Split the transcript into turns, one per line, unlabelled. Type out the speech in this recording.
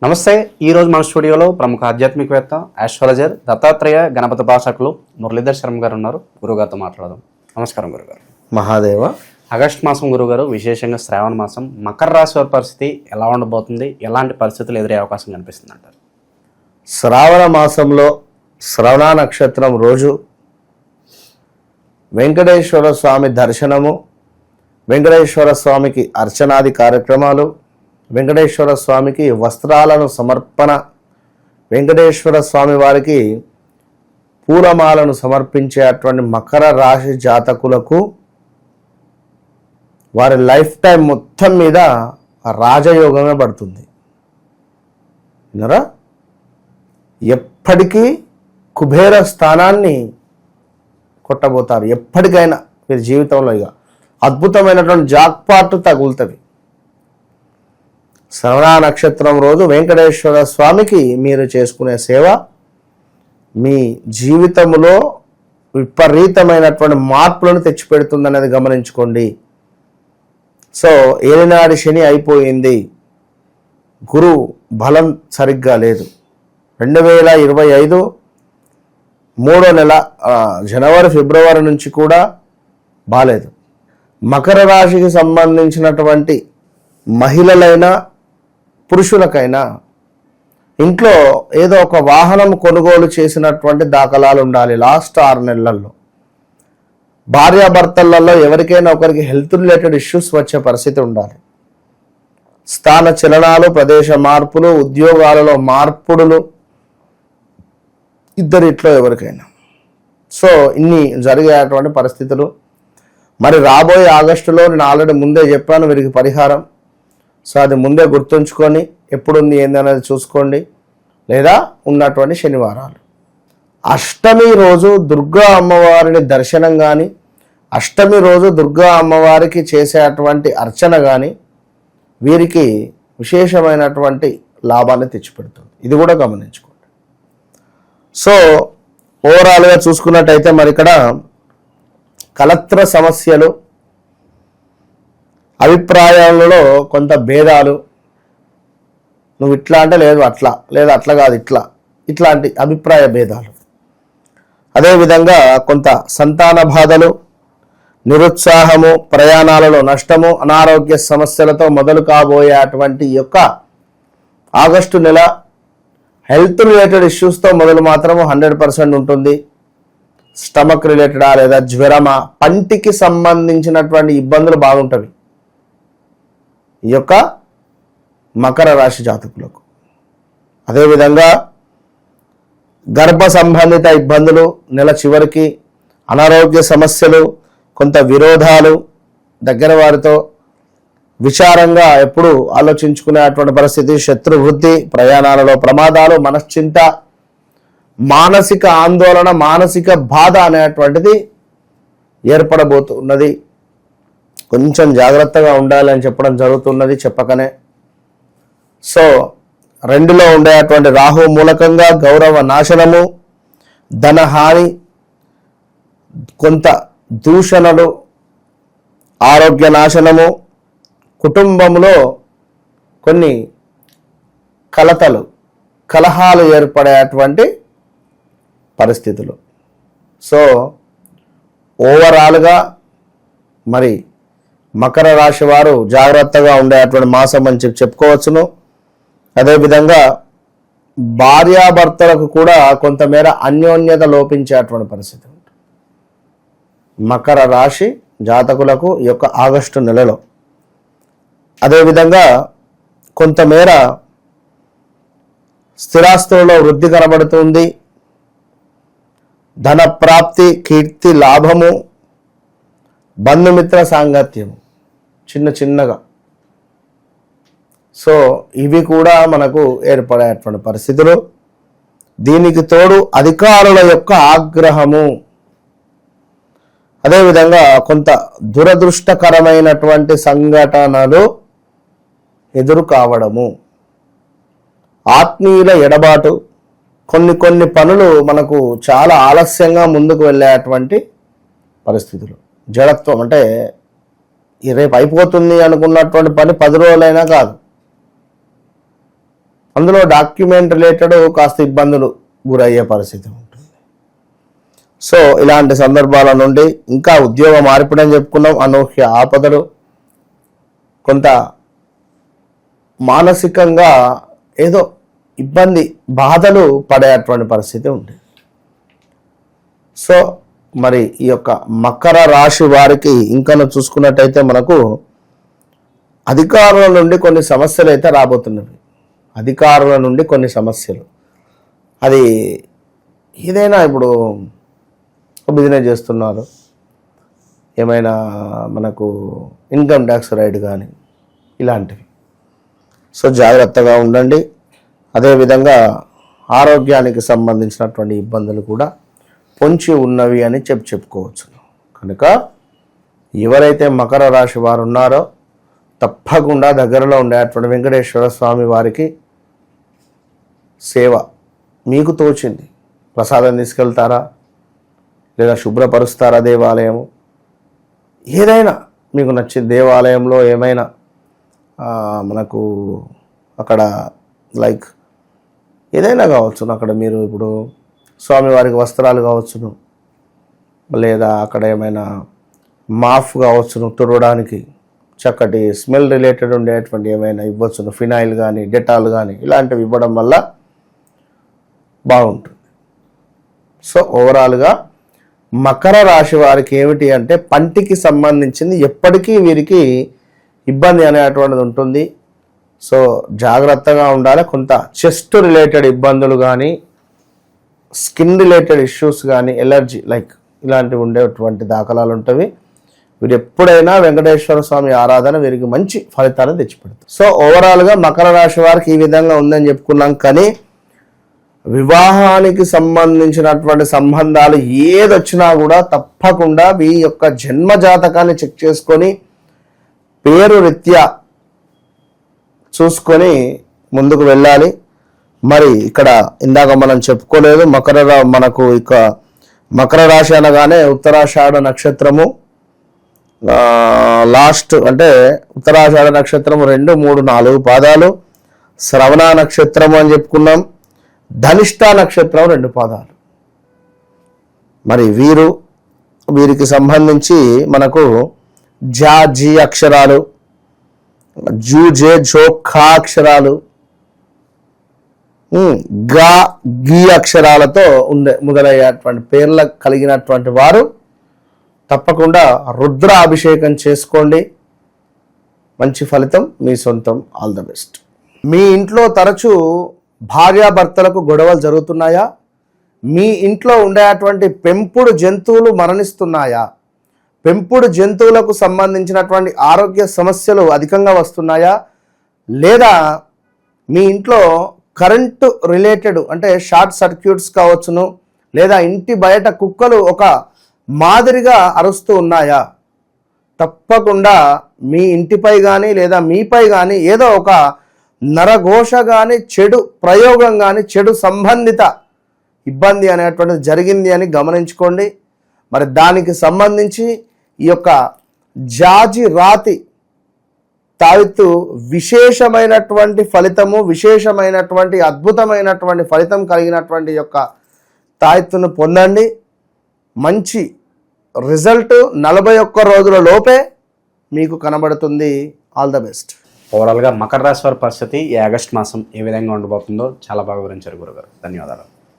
నమస్తే. ఈరోజు మన స్టూడియోలో ప్రముఖ ఆధ్యాత్మికవేత్త ఆస్ట్రాలజర్ దత్తాత్రేయ గణపతి భాషకులు మురళీధర్ శర్మ గారు ఉన్నారు. గురుగారితో మాట్లాడదాం. నమస్కారం గురుగారు.
మహాదేవ.
ఆగస్టు మాసం గురుగారు, విశేషంగా శ్రావణ మాసం, మకర రాశి వారి పరిస్థితి ఎలా ఉండబోతుంది? ఎలాంటి పరిస్థితులు ఎదురే అవకాశం కనిపిస్తుంది అంటారు?
శ్రావణ మాసంలో శ్రవణ నక్షత్రం రోజు వెంకటేశ్వర స్వామి దర్శనము, వెంకటేశ్వర స్వామికి అర్చనాది కార్యక్రమాలు, వెంకటేశ్వర స్వామికి వస్త్రాలను సమర్పణ, వెంకటేశ్వర స్వామి వారికి పూలమాలను సమర్పించేటువంటి మకర రాశి జాతకులకు వారి లైఫ్ టైం మొత్తం మీద రాజయోగమే పడుతుంది. విన్నారా? ఎప్పటికీ కుబేర స్థానాన్ని కొట్టబోతారు. ఎప్పటికైనా మీరు జీవితంలో ఇక అద్భుతమైనటువంటి జాక్పాట్ తగులుతుంది. శ్రవణ నక్షత్రం రోజు వెంకటేశ్వర స్వామికి మీరు చేసుకునే సేవ మీ జీవితంలో విపరీతమైనటువంటి మార్పులను తెచ్చిపెడుతుందనేది గమనించుకోండి. సో ఏలినాడి శని అయిపోయింది, గురు బలం సరిగ్గా లేదు. 2025 మూడో నెల జనవరి ఫిబ్రవరి నుంచి కూడా బాలేదు. మకర రాశికి సంబంధించినటువంటి మహిళలైనా పురుషులకైనా ఇంట్లో ఏదో ఒక వాహనం కొనుగోలు చేసినటువంటి దాఖలాలు ఉండాలి. లాస్ట్ 6 నెలల్లో భార్యాభర్తలలో ఎవరికైనా ఒకరికి హెల్త్ రిలేటెడ్ ఇష్యూస్ వచ్చే పరిస్థితి ఉండాలి. స్థాన చలనాలు, ప్రదేశ మార్పులు, ఉద్యోగాలలో మార్పుడులు, ఇద్దరిట్లో ఎవరికైనా. సో ఇన్ని జరిగేటువంటి పరిస్థితులు. మరి రాబోయే ఆగస్టులో నేను ఆల్రెడీ ముందే చెప్పాను వీరికి పరిహారం. సో అది ముందే గుర్తుంచుకొని ఎప్పుడుంది ఏంది అనేది చూసుకోండి. లేదా ఉన్నటువంటి శనివారాలు, అష్టమి రోజు దుర్గా అమ్మవారిని దర్శనం కానీ, అష్టమి రోజు దుర్గా అమ్మవారికి చేసేటువంటి అర్చన కానీ వీరికి విశేషమైనటువంటి లాభాన్ని తెచ్చిపెడుతుంది. ఇది కూడా గమనించుకోండి. సో ఓవరాల్గా చూసుకున్నట్టయితే మరి ఇక్కడ కలత్ర సమస్యలు, అభిప్రాయాలలో కొంత భేదాలు, నువ్వు ఇట్లా అంటే లేదు అట్లా, లేదా అట్లా కాదు ఇట్లా, ఇట్లాంటి అభిప్రాయ భేదాలు. అదేవిధంగా కొంత సంతాన బాధలు, నిరుత్సాహము, ప్రయాణాలలో నష్టము, అనారోగ్య సమస్యలతో మొదలు కాబోయేటువంటి యొక్క ఆగస్టు నెల హెల్త్ రిలేటెడ్ ఇష్యూస్తో మొదలు మాత్రము 100% ఉంటుంది. స్టమక్ రిలేటెడా లేదా జ్వరమా, పంటికి సంబంధించినటువంటి ఇబ్బందులు బాగుంటవి ఈ యొక్క మకర రాశి జాతకులకు. అదేవిధంగా గర్భ సంబంధిత ఇబ్బందులు నెల చివరికి, అనారోగ్య సమస్యలు, కొంత విరోధాలు, దగ్గర వారితో విచారంగా ఎప్పుడు ఆలోచించుకునేటువంటి పరిస్థితి, శత్రువృద్ధి, ప్రయాణాలలో ప్రమాదాలు, మనశ్చింత, మానసిక ఆందోళన, మానసిక బాధ అనేటువంటిది ఏర్పడబోతున్నది. కొంచెం జాగ్రత్తగా ఉండాలి అని చెప్పడం జరుగుతున్నది చెప్పకనే. సో 2లో ఉండేటువంటి రాహు మూలకంగా గౌరవ నాశనము, ధనహాని, కొంత దూషణలు, ఆరోగ్య నాశనము, కుటుంబంలో కొన్ని కలహాలు ఏర్పడేటువంటి పరిస్థితులు. సో ఓవరాల్గా మరి మకర రాశి వారు జాగ్రత్తగా ఉండేటువంటి మాసం అని చెప్పుకోవచ్చును. అదేవిధంగా భార్యాభర్తలకు కూడా కొంతమేర అన్యోన్యత లోపించేటువంటి పరిస్థితి ఉంటుంది మకర రాశి జాతకులకు ఈ యొక్క ఆగస్టు నెలలో. అదేవిధంగా కొంతమేర స్థిరాస్తులలో వృద్ధి కనబడుతుంది. ధన ప్రాప్తి, కీర్తి, లాభము, బంధుమిత్ర సాంగత్యము చిన్నగా. సో ఇవి కూడా మనకు ఏర్పడేటువంటి పరిస్థితులు. దీనికి తోడు అధికారుల యొక్క ఆగ్రహము, అదేవిధంగా కొంత దురదృష్టకరమైనటువంటి సంఘటనలు ఎదురు కావడము, ఆత్మీయుల ఎడబాటు, కొన్ని పనులు మనకు చాలా ఆలస్యంగా ముందుకు వెళ్ళేటువంటి పరిస్థితులు. జడత్వం అంటే రేపు అయిపోతుంది అనుకున్నటువంటి పని 10 రోజులైనా కాదు, అందులో డాక్యుమెంట్ రిలేటెడ్ కాస్త ఇబ్బందులు గురయ్యే పరిస్థితి ఉంటుంది. సో ఇలాంటి సందర్భాల నుండి ఇంకా ఉద్యోగ మార్పిడి అని చెప్పుకున్నాం, అనూహ్య ఆపదలు, కొంత మానసికంగా ఏదో ఇబ్బంది బాధలు పడేటువంటి పరిస్థితి ఉంది. సో మరి ఈ యొక్క మకర రాశి వారికి ఇంకను చూసుకున్నట్టయితే మనకు అధికారుల నుండి కొన్ని సమస్యలు అయితే రాబోతున్నవి. అధికారుల నుండి కొన్ని సమస్యలు, అది ఏదైనా ఇప్పుడు బిజినెస్ చేస్తున్నారు, ఏమైనా మనకు ఇన్కమ్ ట్యాక్స్ రైడ్ కానీ ఇలాంటివి. సో జాగ్రత్తగా ఉండండి. అదేవిధంగా ఆరోగ్యానికి సంబంధించినటువంటి ఇబ్బందులు కూడా పొంచి ఉన్నవి అని చెప్పుకోవచ్చు. కనుక ఎవరైతే మకర రాశి వారు ఉన్నారో తప్పకుండా దగ్గరలో ఉండేటువంటి వెంకటేశ్వర స్వామి వారికి సేవ మీకు తోచింది, ప్రసాదం తీసుకెళ్తారా లేదా శుభ్రపరుస్తారా, దేవాలయము ఏదైనా మీకు నచ్చిన దేవాలయంలో ఏమైనా మనకు అక్కడ లైక్ ఏదైనా కావచ్చును, అక్కడ మీరు ఇప్పుడు స్వామివారికి వస్త్రాలు కావచ్చును, లేదా అక్కడ ఏమైనా మాఫ్ కావచ్చును, తుడవడానికి చక్కటి స్మెల్ రిలేటెడ్ ఉండేటువంటి ఏమైనా ఇవ్వచ్చును, ఫినాయిల్ కానీ డెటాల్ కానీ ఇలాంటివి ఇవ్వడం వల్ల బాగుంటుంది. సో ఓవరాల్గా మకర రాశి వారికి ఏమిటి అంటే పంటికి సంబంధించింది ఎప్పటికీ వీరికి ఇబ్బంది అనేటువంటిది ఉంటుంది. సో జాగ్రత్తగా ఉండాలి. కొంత చెస్ట్ రిలేటెడ్ ఇబ్బందులు కానీ స్కిన్ రిలేటెడ్ ఇష్యూస్ కానీ ఎలర్జీ లైక్ ఇలాంటివి ఉండేటువంటి దాఖలాలు ఉంటవి. వీరు ఎప్పుడైనా వెంకటేశ్వర స్వామి ఆరాధన వీరికి మంచి ఫలితాలు తెచ్చిపెడతారు. సో ఓవరాల్గా మకర రాశి వారికి ఈ విధంగా ఉందని చెప్పుకున్నాం. కానీ వివాహానికి సంబంధించినటువంటి సంబంధాలు ఏదొచ్చినా కూడా తప్పకుండా మీ యొక్క జన్మ జాతకాన్ని చెక్ చేసుకొని పేరు రీత్యా చూసుకొని ముందుకు వెళ్ళాలి. మరి ఇక్కడ ఇందాక మనం చెప్పుకోలేదు, మనకు ఇక మకర రాశి అనగానే ఉత్తరాషాఢ నక్షత్రము లాస్ట్ అంటే ఉత్తరాషాఢ నక్షత్రము 2, 3, 4 పాదాలు, శ్రవణ నక్షత్రము అని చెప్పుకున్నాం, ధనిష్ట నక్షత్రం 2 పాదాలు. మరి వీరికి సంబంధించి మనకు జా జీ అక్షరాలు, జూ జే జో ఖా అక్షరాలు, గా గీ అక్షరాలతో మొదలయ్యేటువంటి పేర్ల కలిగినటువంటి వారు తప్పకుండా రుద్ర అభిషేకం చేసుకోండి. మంచి ఫలితం మీ సొంతం. All the best. మీ ఇంట్లో తరచూ భార్యాభర్తలకు గొడవలు జరుగుతున్నాయా? మీ ఇంట్లో ఉండేటువంటి పెంపుడు జంతువులు మరణిస్తున్నాయా? పెంపుడు జంతువులకు సంబంధించినటువంటి ఆరోగ్య సమస్యలు అధికంగా వస్తున్నాయా? లేదా మీ ఇంట్లో కరెంటు రిలేటెడ్ అంటే షార్ట్ సర్క్యూట్స్ కావచ్చును, లేదా ఇంటి బయట కుక్కలు ఒక మాదిరిగా అరుస్తూ ఉన్నాయా? తప్పకుండా మీ ఇంటిపై కానీ లేదా మీపై కానీ ఏదో ఒక నరఘోష కానీ చెడు ప్రయోగం కానీ చెడు సంబంధిత ఇబ్బంది అనేటువంటిది జరిగింది అని గమనించుకోండి. మరి దానికి సంబంధించి ఈ యొక్క జాజి రాతి తావిత్తు విశేషమైనటువంటి ఫలితము, విశేషమైనటువంటి అద్భుతమైనటువంటి ఫలితం కలిగినటువంటి యొక్క తాయెత్తును పొందండి. మంచి రిజల్ట్ 41 రోజుల లోపే మీకు కనబడుతుంది. All the best.
ఓవరాల్గా మకర రాశి వారి పరిస్థితి ఈ ఆగస్ట్ మాసం ఏ విధంగా ఉండబోతుందో చాలా బాగా వివరించారు గురుగారు. ధన్యవాదాలు.